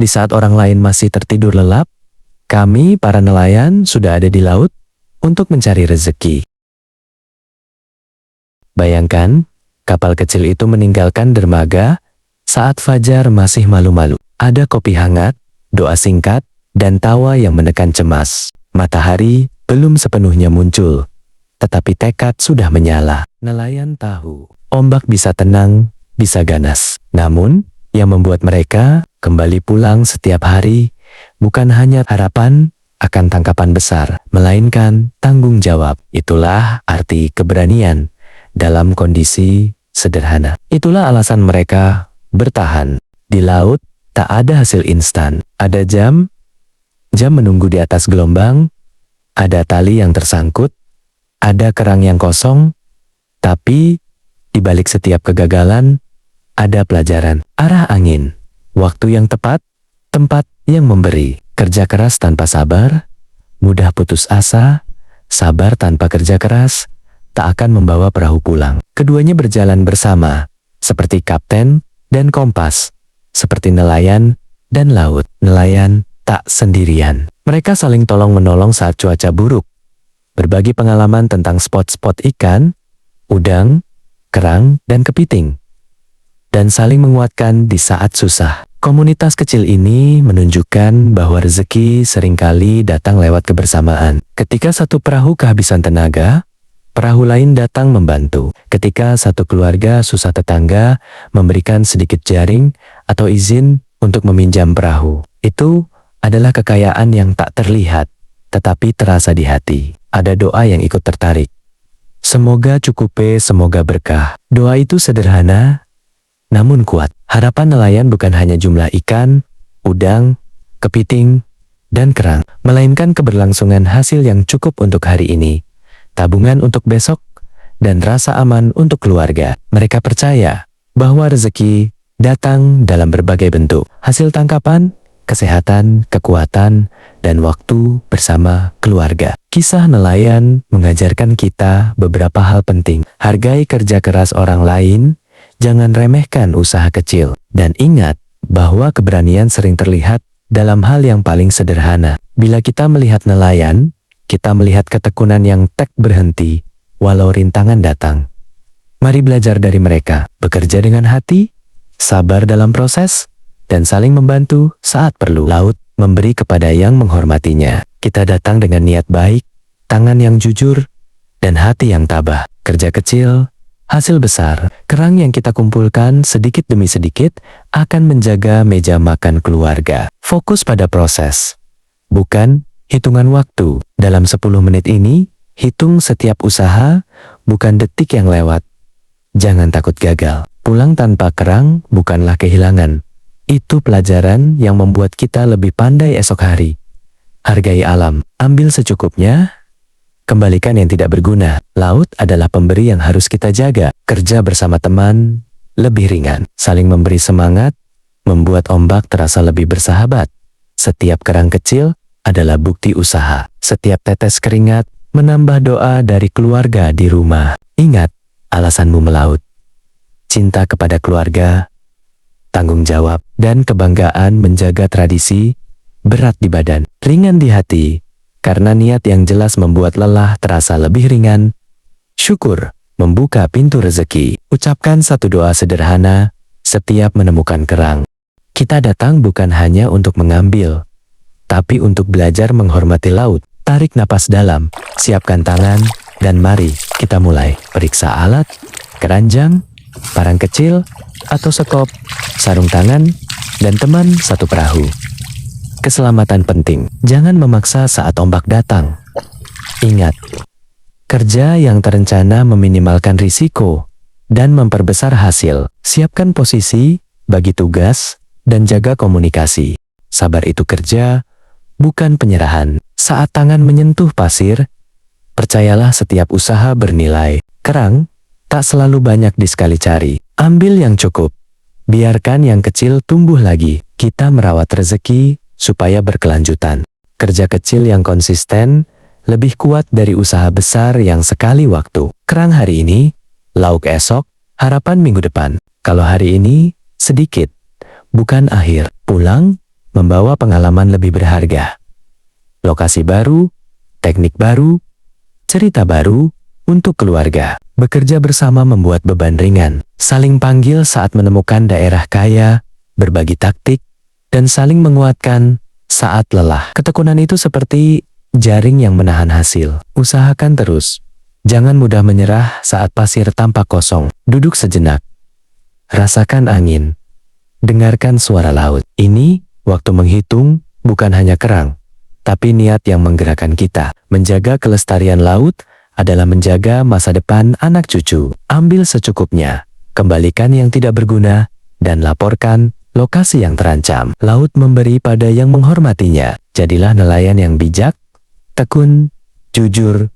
Di saat orang lain masih tertidur lelap, kami, para nelayan, sudah ada di laut untuk mencari rezeki. Bayangkan, kapal kecil itu meninggalkan dermaga saat fajar masih malu-malu. Ada kopi hangat, doa singkat, dan tawa yang menekan cemas. Matahari belum sepenuhnya muncul, tetapi tekad sudah menyala. Nelayan tahu, ombak bisa tenang, bisa ganas. Namun, yang membuat mereka kembali pulang setiap hari bukan hanya harapan akan tangkapan besar, melainkan tanggung jawab. Itulah arti keberanian dalam kondisi sederhana. Itulah alasan mereka bertahan. Di laut tak ada hasil instan. Ada jam menunggu di atas gelombang, ada tali yang tersangkut, ada kerang yang kosong, tapi di balik setiap kegagalan ada pelajaran. Arah angin, waktu yang tepat, tempat yang memberi. Kerja keras tanpa sabar, mudah putus asa. Sabar tanpa kerja keras tak akan membawa perahu pulang. Keduanya berjalan bersama, seperti kapten dan kompas, seperti nelayan dan laut. Nelayan tak sendirian. Mereka saling tolong-menolong saat cuaca buruk, berbagi pengalaman tentang spot-spot ikan, udang, kerang, dan kepiting, dan saling menguatkan di saat susah. Komunitas kecil ini menunjukkan bahwa rezeki seringkali datang lewat kebersamaan. Ketika satu perahu kehabisan tenaga, perahu lain datang membantu. Ketika satu keluarga susah, tetangga memberikan sedikit jaring atau izin untuk meminjam perahu. Itu adalah kekayaan yang tak terlihat, tetapi terasa di hati. Ada doa yang ikut tertarik. Semoga cukupe, semoga berkah. Doa itu sederhana, namun kuat. Harapan nelayan bukan hanya jumlah ikan, udang, kepiting, dan kerang, melainkan keberlangsungan hasil yang cukup untuk hari ini, tabungan untuk besok, dan rasa aman untuk keluarga. Mereka percaya bahwa rezeki datang dalam berbagai bentuk. Hasil tangkapan, kesehatan, kekuatan, dan waktu bersama keluarga. Kisah nelayan mengajarkan kita beberapa hal penting. Hargai kerja keras orang lain, jangan remehkan usaha kecil, dan ingat bahwa keberanian sering terlihat dalam hal yang paling sederhana. Bila kita melihat nelayan, kita melihat ketekunan yang tak berhenti, walau rintangan datang. Mari belajar dari mereka, bekerja dengan hati, sabar dalam proses, dan saling membantu saat perlu. Laut memberi kepada yang menghormatinya. Kita datang dengan niat baik, tangan yang jujur, dan hati yang tabah. Kerja kecil, hasil besar. Kerang yang kita kumpulkan sedikit demi sedikit akan menjaga meja makan keluarga. Fokus pada proses, bukan hitungan waktu. Dalam 10 menit ini, hitung setiap usaha, bukan detik yang lewat. Jangan takut gagal. Pulang tanpa kerang bukanlah kehilangan. Itu pelajaran yang membuat kita lebih pandai esok hari. Hargai alam, ambil secukupnya, kembalikan yang tidak berguna. Laut adalah pemberi yang harus kita jaga. Kerja bersama teman lebih ringan. Saling memberi semangat membuat ombak terasa lebih bersahabat. Setiap kerang kecil adalah bukti usaha. Setiap tetes keringat menambah doa dari keluarga di rumah. Ingat alasanmu melaut. Cinta kepada keluarga, tanggung jawab, dan kebanggaan menjaga tradisi. Berat di badan, ringan di hati. Karena niat yang jelas membuat lelah terasa lebih ringan. Syukur membuka pintu rezeki. Ucapkan satu doa sederhana setiap menemukan kerang. Kita datang bukan hanya untuk mengambil, tapi untuk belajar menghormati laut. Tarik napas dalam, siapkan tangan, dan mari kita mulai. Periksa alat, keranjang, parang kecil, atau sekop, sarung tangan, dan teman satu perahu. Keselamatan penting. Jangan memaksa saat ombak datang. Ingat, kerja yang terencana meminimalkan risiko dan memperbesar hasil. Siapkan posisi, bagi tugas, dan jaga komunikasi. Sabar itu kerja, bukan penyerahan. Saat tangan menyentuh pasir, percayalah setiap usaha bernilai. Kerang tak selalu banyak di sekali cari. Ambil yang cukup. Biarkan yang kecil tumbuh lagi. Kita merawat rezeki supaya berkelanjutan. Kerja kecil yang konsisten lebih kuat dari usaha besar yang sekali waktu. Kerang hari ini, lauk esok, harapan minggu depan. Kalau hari ini, sedikit, bukan akhir. Pulang, membawa pengalaman lebih berharga. Lokasi baru, teknik baru, cerita baru untuk keluarga. Bekerja bersama membuat beban ringan, saling panggil saat menemukan daerah kaya, berbagi taktik, dan saling menguatkan saat lelah. Ketekunan itu seperti jaring yang menahan hasil. Usahakan terus. Jangan mudah menyerah saat pasir tampak kosong. Duduk sejenak. Rasakan angin. Dengarkan suara laut. Ini waktu menghitung, bukan hanya kerang, tapi niat yang menggerakkan kita. Menjaga kelestarian laut adalah menjaga masa depan anak cucu. Ambil secukupnya, kembalikan yang tidak berguna, dan laporkan lokasi yang terancam. Laut memberi pada yang menghormatinya. Jadilah nelayan yang bijak, tekun, jujur,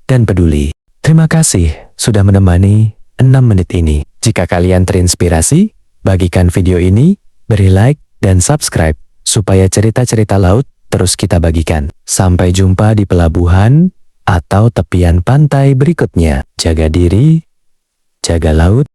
dan peduli. Terima kasih sudah menemani 6 menit ini. Jika kalian terinspirasi, bagikan video ini, beri like, dan subscribe, supaya cerita-cerita laut terus kita bagikan. Sampai jumpa di pelabuhan atau tepian pantai berikutnya. Jaga diri, jaga laut,